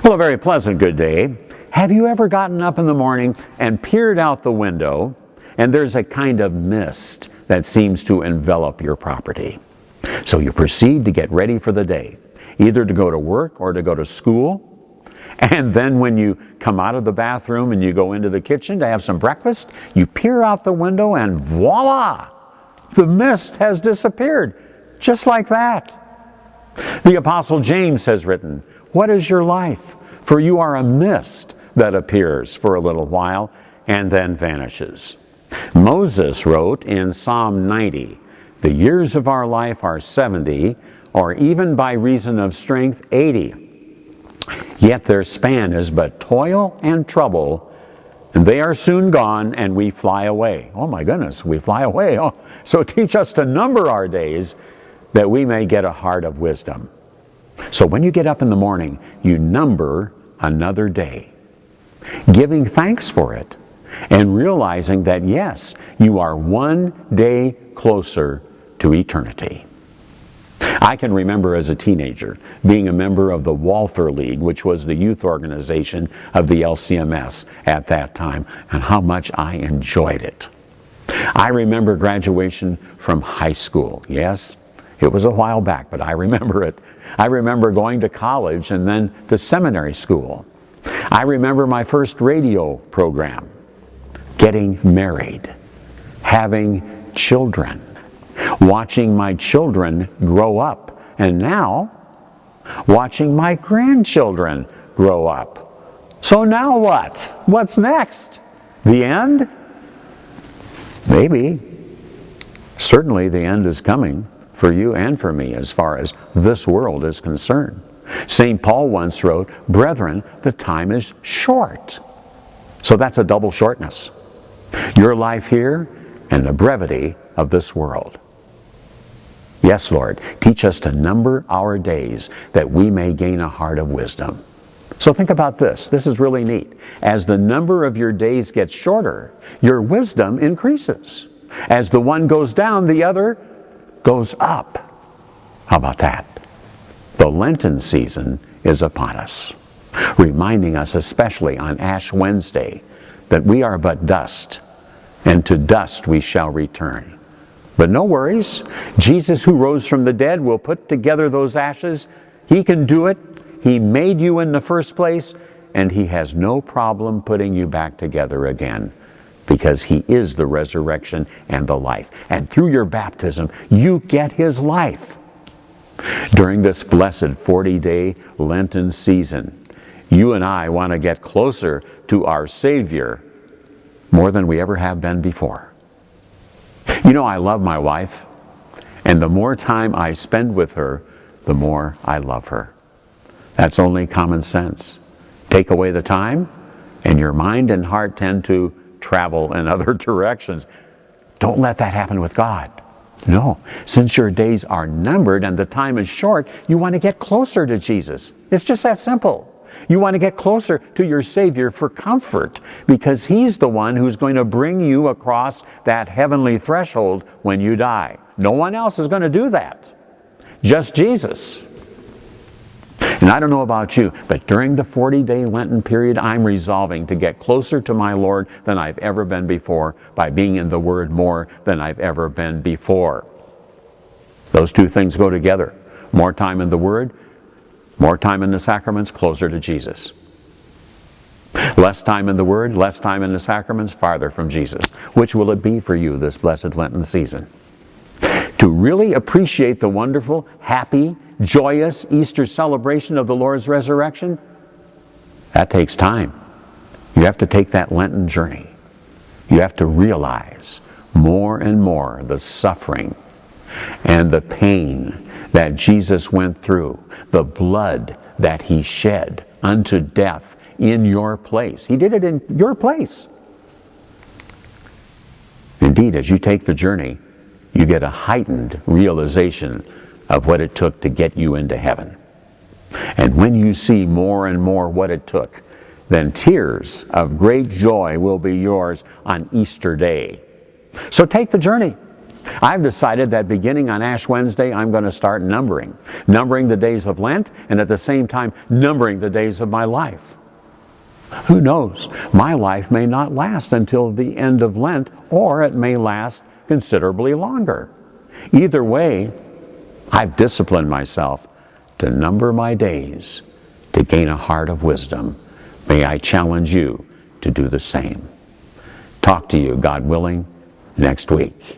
Well, a very pleasant good day. Have you ever gotten up in the morning and peered out the window and there's a kind of mist that seems to envelop your property? So you proceed to get ready for the day, either to go to work or to go to school. And then when you come out of the bathroom and you go into the kitchen to have some breakfast, you peer out the window and voila! The mist has disappeared, just like that. The Apostle James has written, "What is your life? For you are a mist that appears for a little while and then vanishes." Moses wrote in Psalm 90, "The years of our life are 70, or even by reason of strength 80. Yet their span is but toil and trouble, and they are soon gone, and we fly away." Oh my goodness, we fly away. Oh, so teach us to number our days that we may get a heart of wisdom. So when you get up in the morning, you number another day, giving thanks for it, and realizing that yes, you are one day closer to eternity. I can remember as a teenager being a member of the Walther League, which was the youth organization of the LCMS at that time, and how much I enjoyed it. I remember graduation from high school. Yes, it was a while back, but I remember it. I remember going to college and then to seminary school. I remember my first radio program, getting married, having children, watching my children grow up, and now watching my grandchildren grow up. So now what? What's next? The end? Maybe. Certainly the end is coming for you and for me as far as this world is concerned. St. Paul once wrote, "Brethren, the time is short." So that's a double shortness. Your life here and the brevity of this world. Yes, Lord, teach us to number our days that we may gain a heart of wisdom. So think about this. This is really neat. As the number of your days gets shorter, your wisdom increases. As the one goes down, the other goes up. How about that? The Lenten season is upon us, reminding us especially on Ash Wednesday that we are but dust, and to dust we shall return. But no worries. Jesus, who rose from the dead, will put together those ashes. He can do it. He made you in the first place, and He has no problem putting you back together again, because He is the resurrection and the life. And through your baptism, you get His life. During this blessed 40-day Lenten season, you and I want to get closer to our Savior more than we ever have been before. You know, I love my wife, and the more time I spend with her, the more I love her. That's only common sense. Take away the time, and your mind and heart tend to travel in other directions. Don't let that happen with God. No, since your days are numbered and the time is short, you want to get closer to Jesus. It's just that simple. You want to get closer to your Savior for comfort, because He's the one who's going to bring you across that heavenly threshold when you die. No one else is going to do that. Just Jesus. And I don't know about you, but during the 40-day Lenten period, I'm resolving to get closer to my Lord than I've ever been before by being in the Word more than I've ever been before. Those two things go together. More time in the Word, more time in the sacraments, closer to Jesus. Less time in the Word, less time in the sacraments, farther from Jesus. Which will it be for you this blessed Lenten season? To really appreciate the wonderful, happy, joyous Easter celebration of the Lord's resurrection, that takes time. You have to take that Lenten journey. You have to realize more and more the suffering and the pain that Jesus went through, the blood that He shed unto death in your place. He did it in your place. Indeed, as you take the journey, you get a heightened realization of what it took to get you into heaven. And when you see more and more what it took, then tears of great joy will be yours on Easter Day. So take the journey. I've decided that beginning on Ash Wednesday, I'm going to start numbering the days of Lent, and at the same time, numbering the days of my life. Who knows? My life may not last until the end of Lent, or it may last considerably longer. Either way, I've disciplined myself to number my days to gain a heart of wisdom. May I challenge you to do the same. Talk to you, God willing, next week.